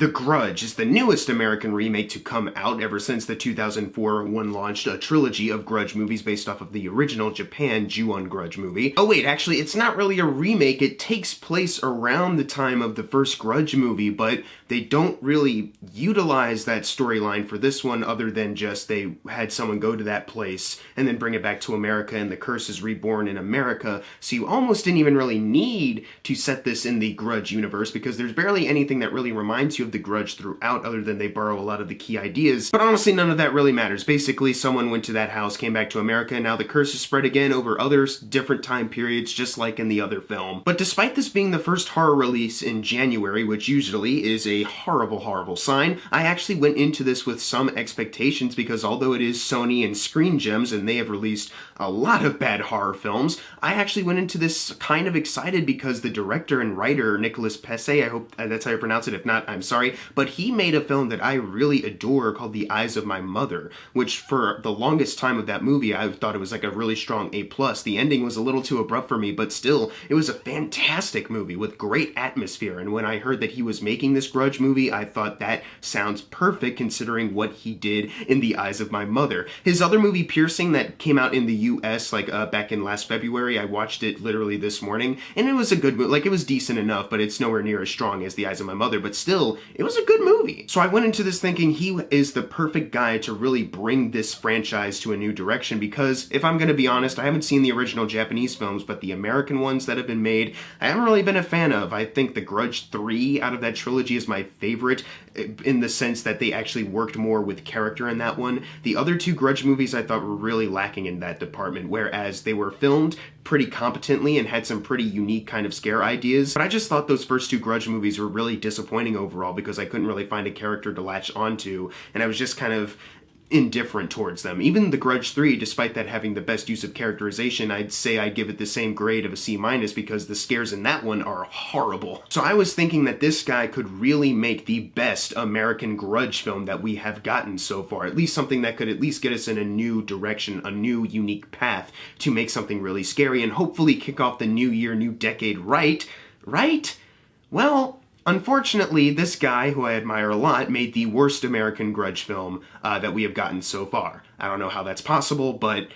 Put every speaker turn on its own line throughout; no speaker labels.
The Grudge is the newest American remake to come out ever since the 2004 one launched a trilogy of Grudge movies based off of the original Japan Ju-on Grudge movie. Oh wait, actually it's not really a remake, it takes place around the time of the first Grudge movie, but they don't really utilize that storyline for this one other than just they had someone go to that place and then bring it back to America and the curse is reborn in America, so you almost didn't even really need to set this in the Grudge universe because there's barely anything that really reminds you of the Grudge throughout other than they borrow a lot of the key ideas. But honestly, none of that really matters. Basically, someone went to that house, came back to America, and now the curse is spread again over other different time periods, just like in the other film. But despite this being the first horror release in January, which usually is a horrible, horrible sign, I actually went into this with some expectations because although it is Sony and Screen Gems and they have released a lot of bad horror films, I actually went into this kind of excited because the director and writer, Nicolas Pesse, I hope that's how you pronounce it, if not, I'm sorry, but he made a film that I really adore called The Eyes of My Mother, which for the longest time of that movie, I thought it was like a really strong A+. The ending was a little too abrupt for me, but still, it was a fantastic movie with great atmosphere, and when I heard that he was making this Grudge movie, I thought that sounds perfect considering what he did in The Eyes of My Mother. His other movie, Piercing, that came out in the US like back in last February, I watched it literally this morning, and it was a good movie. Like, it was decent enough, but it's nowhere near as strong as The Eyes of My Mother, but still, it was a good movie. So I went into this thinking he is the perfect guy to really bring this franchise to a new direction because, if I'm gonna be honest, I haven't seen the original Japanese films, but the American ones that have been made, I haven't really been a fan of. I think The Grudge 3 out of that trilogy is my favorite in the sense that they actually worked more with character in that one. The other two Grudge movies I thought were really lacking in that department, whereas they were filmed pretty competently and had some pretty unique kind of scare ideas. But I just thought those first two Grudge movies were really disappointing overall because I couldn't really find a character to latch onto, and I was just kind of indifferent towards them. Even The Grudge 3, despite that having the best use of characterization, I'd say I give it the same grade of a C- because the scares in that one are horrible. So I was thinking that this guy could really make the best American Grudge film that we have gotten so far. At least something that could at least get us in a new direction, a new unique path to make something really scary and hopefully kick off the new year, new decade right? Well, unfortunately, this guy, who I admire a lot, made the worst American Grudge film that we have gotten so far. I don't know how that's possible, but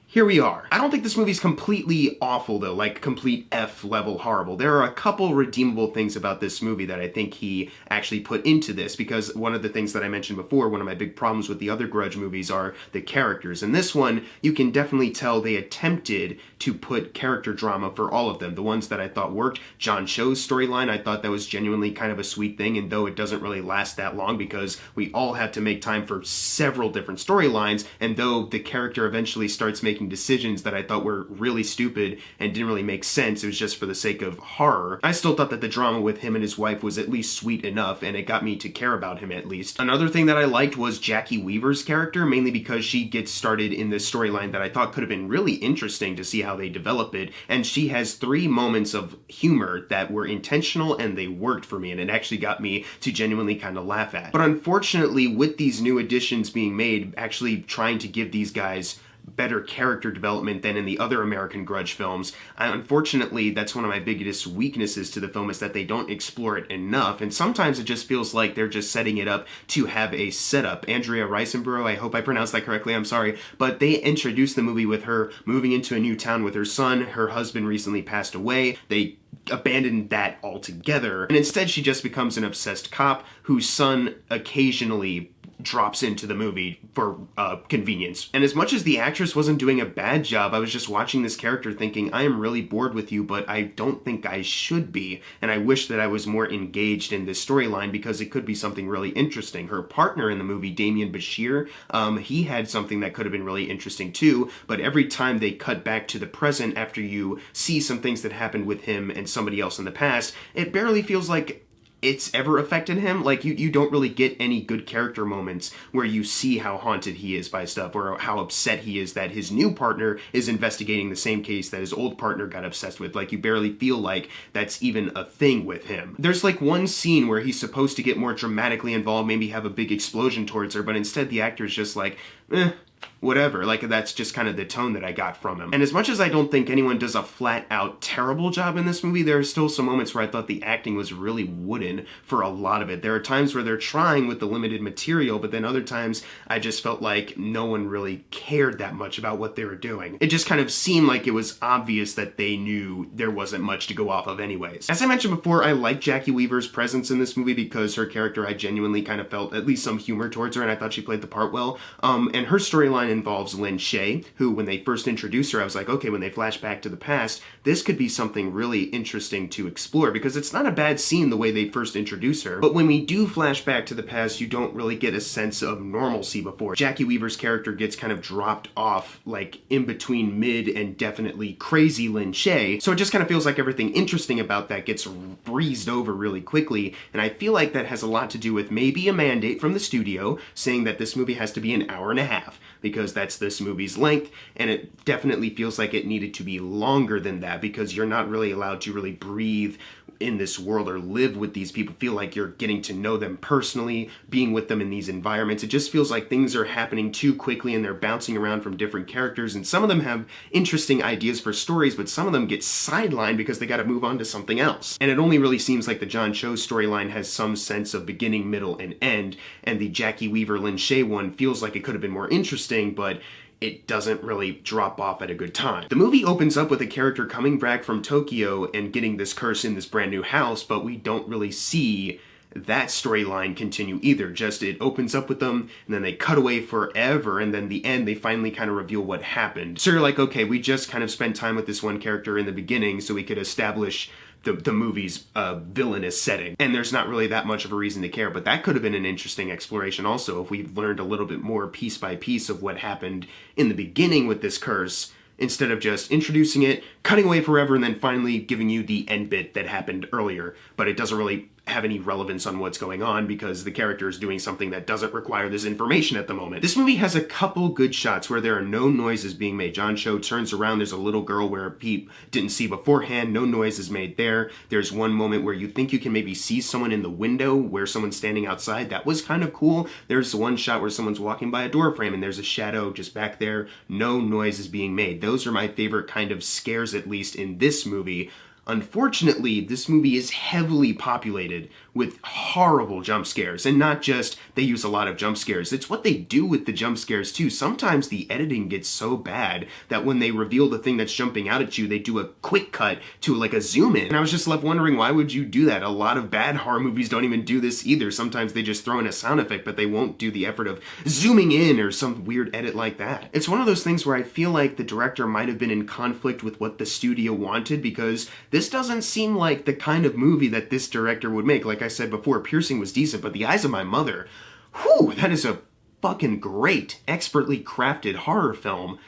here we are. I don't think this movie's completely awful, though, like complete F-level horrible. There are a couple redeemable things about this movie that I think he actually put into this, because one of the things that I mentioned before, one of my big problems with the other Grudge movies are the characters. In this one, you can definitely tell they attempted to put character drama for all of them. The ones that I thought worked, John Cho's storyline, I thought that was genuinely kind of a sweet thing, and though it doesn't really last that long because we all have to make time for several different storylines, and though the character eventually starts making decisions that I thought were really stupid and didn't really make sense, it was just for the sake of horror, I still thought that the drama with him and his wife was at least sweet enough, and it got me to care about him at least. Another thing that I liked was Jackie Weaver's character, mainly because she gets started in this storyline that I thought could have been really interesting to see how they develop it, and she has 3 moments of humor that were intentional and they worked for me, and it actually got me to genuinely kind of laugh at. But unfortunately, with these new additions being made, actually trying to give these guys better character development than in the other American Grudge films, unfortunately, that's one of my biggest weaknesses to the film, is that they don't explore it enough, and sometimes it just feels like they're just setting it up to have a setup. Andrea Riseborough, I hope I pronounced that correctly, I'm sorry, but they introduced the movie with her moving into a new town with her son. Her husband recently passed away. They abandoned that altogether, and instead she just becomes an obsessed cop whose son occasionally drops into the movie for convenience. And as much as the actress wasn't doing a bad job, I was just watching this character thinking, I am really bored with you, but I don't think I should be. And I wish that I was more engaged in this storyline because it could be something really interesting. Her partner in the movie, Damian Bashir, he had something that could have been really interesting too, but every time they cut back to the present after you see some things that happened with him and somebody else in the past, it barely feels like it's ever affected him. Like, you don't really get any good character moments where you see how haunted he is by stuff or how upset he is that his new partner is investigating the same case that his old partner got obsessed with. Like, you barely feel like that's even a thing with him. There's like one scene where he's supposed to get more dramatically involved, maybe have a big explosion towards her, but instead the actor is just like, whatever. Like, that's just kind of the tone that I got from him. And as much as I don't think anyone does a flat-out terrible job in this movie, there are still some moments where I thought the acting was really wooden for a lot of it. There are times where they're trying with the limited material, but then other times I just felt like no one really cared that much about what they were doing. It just kind of seemed like it was obvious that they knew there wasn't much to go off of anyways. As I mentioned before, I like Jackie Weaver's presence in this movie because her character, I genuinely kind of felt at least some humor towards her, and I thought she played the part well. And her storyline involves Lin Shaye, who, when they first introduced her, I was like, okay, when they flash back to the past, this could be something really interesting to explore, because it's not a bad scene the way they first introduce her. But when we do flash back to the past, you don't really get a sense of normalcy before. Jackie Weaver's character gets kind of dropped off, like, in between mid and definitely crazy Lin Shaye, so it just kind of feels like everything interesting about that gets breezed over really quickly, and I feel like that has a lot to do with maybe a mandate from the studio saying that this movie has to be an hour and a half, because that's this movie's length, and it definitely feels like it needed to be longer than that, because you're not really allowed to really breathe in this world or live with these people, feel like you're getting to know them personally, being with them in these environments. It just feels like things are happening too quickly and they're bouncing around from different characters, and some of them have interesting ideas for stories, but some of them get sidelined because they got to move on to something else. And it only really seems like the John Cho storyline has some sense of beginning, middle, and end, and the Jackie Weaver Lin Shaye one feels like it could have been more interesting, but it doesn't really drop off at a good time. The movie opens up with a character coming back from Tokyo and getting this curse in this brand new house, but we don't really see that storyline continue either. Just it opens up with them, and then they cut away forever, and then the end, they finally kind of reveal what happened. So you're like, okay, we just kind of spent time with this one character in the beginning so we could establish the movie's villainous setting, and there's not really that much of a reason to care, but that could have been an interesting exploration also if we learned a little bit more piece by piece of what happened in the beginning with this curse, instead of just introducing it, cutting away forever, and then finally giving you the end bit that happened earlier, but it doesn't really have any relevance on what's going on because the character is doing something that doesn't require this information at the moment. This movie has a couple good shots where there are no noises being made. John Cho turns around, there's a little girl where Pete didn't see beforehand, no noise is made there. There's one moment where you think you can maybe see someone in the window where someone's standing outside. That was kind of cool. There's one shot where someone's walking by a door frame and there's a shadow just back there. No noise is being made. Those are my favorite kind of scares, at least in this movie. Unfortunately, this movie is heavily populated with horrible jump scares, and not just they use a lot of jump scares, it's what they do with the jump scares too. Sometimes the editing gets so bad that when they reveal the thing that's jumping out at you, they do a quick cut to like a zoom in. And I was just left wondering, why would you do that? A lot of bad horror movies don't even do this either. Sometimes they just throw in a sound effect, but they won't do the effort of zooming in or some weird edit like that. It's one of those things where I feel like the director might have been in conflict with what the studio wanted, because this doesn't seem like the kind of movie that this director would make. Like I said before, Piercing was decent, but The Eyes of My Mother, whew, that is a fucking great, expertly crafted horror film.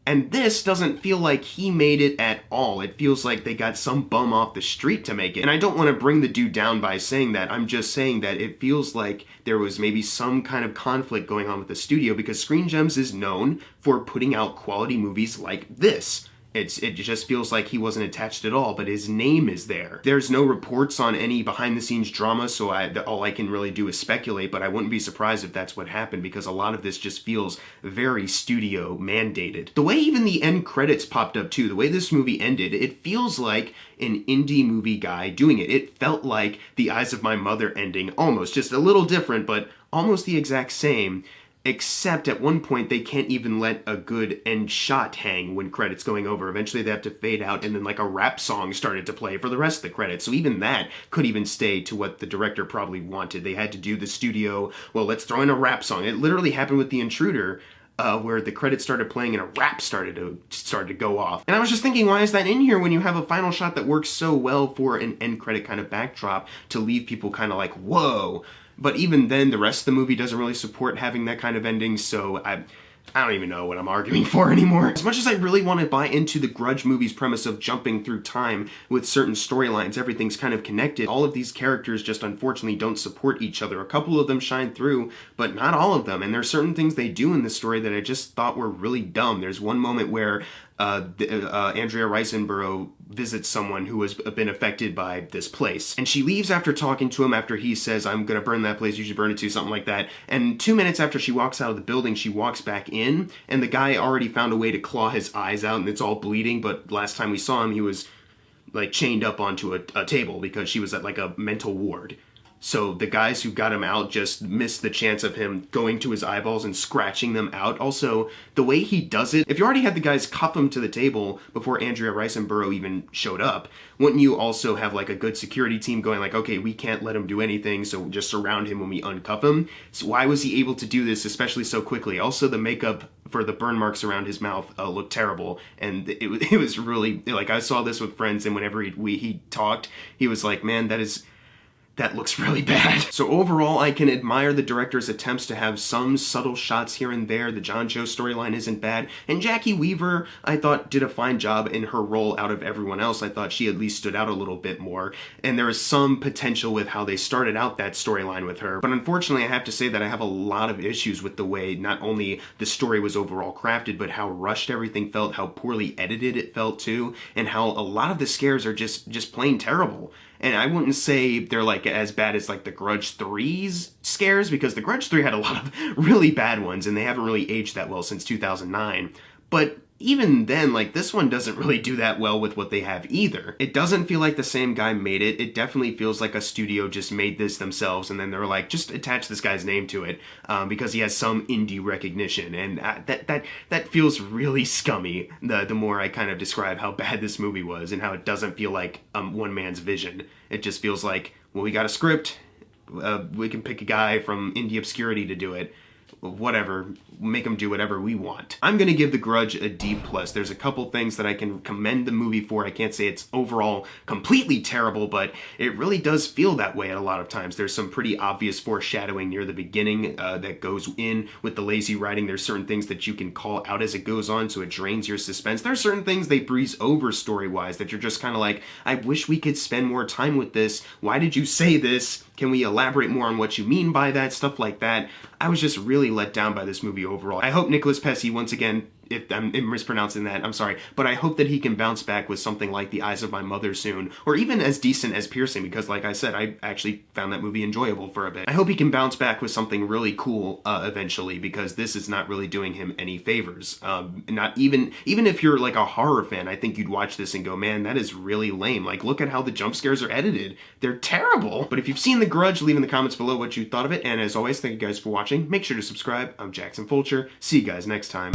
And this doesn't feel like he made it at all. It feels like they got some bum off the street to make it. And I don't want to bring the dude down by saying that. I'm just saying that it feels like there was maybe some kind of conflict going on with the studio, because Screen Gems is known for putting out quality movies like this. It just feels like he wasn't attached at all, but his name is there. There's no reports on any behind-the-scenes drama, so all I can really do is speculate, but I wouldn't be surprised if that's what happened, because a lot of this just feels very studio mandated. The way even the end credits popped up too, the way this movie ended, it feels like an indie movie guy doing it. It felt like The Eyes of My Mother ending, almost, just a little different, but almost the exact same. Except at one point they can't even let a good end shot hang when credits going over. Eventually they have to fade out, and then like a rap song started to play for the rest of the credits. So even that could even stay to what the director probably wanted. They had to do the studio, well, let's throw in a rap song. It literally happened with The Intruder, where the credits started playing and a rap started to go off. And I was just thinking, why is that in here when you have a final shot that works so well for an end credit kind of backdrop to leave people kind of like, whoa. But even then, the rest of the movie doesn't really support having that kind of ending, so I don't even know what I'm arguing for anymore. As much as I really want to buy into the Grudge movie's premise of jumping through time with certain storylines, everything's kind of connected, all of these characters just unfortunately don't support each other. A couple of them shine through, but not all of them. And there's certain things they do in the story that I just thought were really dumb. There's one moment where Andrea Riseborough visit someone who has been affected by this place. And she leaves after talking to him, after he says, I'm gonna burn that place, you should burn it too, something like that. And 2 minutes after she walks out of the building, she walks back in, and the guy already found a way to claw his eyes out, and it's all bleeding, but last time we saw him, he was like chained up onto a table because she was at like a mental ward. So the guys who got him out just missed the chance of him going to his eyeballs and scratching them out. Also, the way he does it, if you already had the guys cuff him to the table before Andrea Riseborough even showed up, wouldn't you also have like a good security team going like, okay, we can't let him do anything, so just surround him when we uncuff him? So why was he able to do this, especially so quickly? Also, the makeup for the burn marks around his mouth looked terrible, and it was really, like, I saw this with friends, and whenever he talked, he was like, man, that looks really bad. So overall, I can admire the director's attempts to have some subtle shots here and there. The John Cho storyline isn't bad. And Jackie Weaver, I thought, did a fine job in her role out of everyone else. I thought she at least stood out a little bit more. And there is some potential with how they started out that storyline with her. But unfortunately, I have to say that I have a lot of issues with the way not only the story was overall crafted, but how rushed everything felt, how poorly edited it felt too, and how a lot of the scares are just plain terrible. And I wouldn't say they're like as bad as like the Grudge 3's scares, because the Grudge 3 had a lot of really bad ones and they haven't really aged that well since 2009. But even then, like, this one doesn't really do that well with what they have either. It doesn't feel like the same guy made it. It definitely feels like a studio just made this themselves and then they were like, just attach this guy's name to it because he has some indie recognition. And that feels really scummy the more I kind of describe how bad this movie was and how it doesn't feel like one man's vision. It just feels like, well, we got a script, we can pick a guy from indie obscurity to do it. Whatever, make them do whatever we want. I'm gonna give The Grudge a D+. There's a couple things that I can commend the movie for. I can't say it's overall completely terrible, but it really does feel that way at a lot of times. There's some pretty obvious foreshadowing near the beginning that goes in with the lazy writing. There's certain things that you can call out as it goes on, so it drains your suspense. There's certain things they breeze over story-wise that you're just kind of like, I wish we could spend more time with this. Why did you say this? Can we elaborate more on what you mean by that? Stuff like that. I was just really let down by this movie overall. I hope Nicholas Pesce, once again, if I'm mispronouncing that, I'm sorry, but I hope that he can bounce back with something like The Eyes of My Mother soon, or even as decent as Piercing, because like I said, I actually found that movie enjoyable for a bit. I hope he can bounce back with something really cool eventually, because this is not really doing him any favors. Not even if you're like a horror fan, I think you'd watch this and go, man, that is really lame. Like, look at how the jump scares are edited. They're terrible. But if you've seen The Grudge, leave in the comments below what you thought of it, and as always, thank you guys for watching. Make sure to subscribe. I'm Jackson Fulcher. See you guys next time.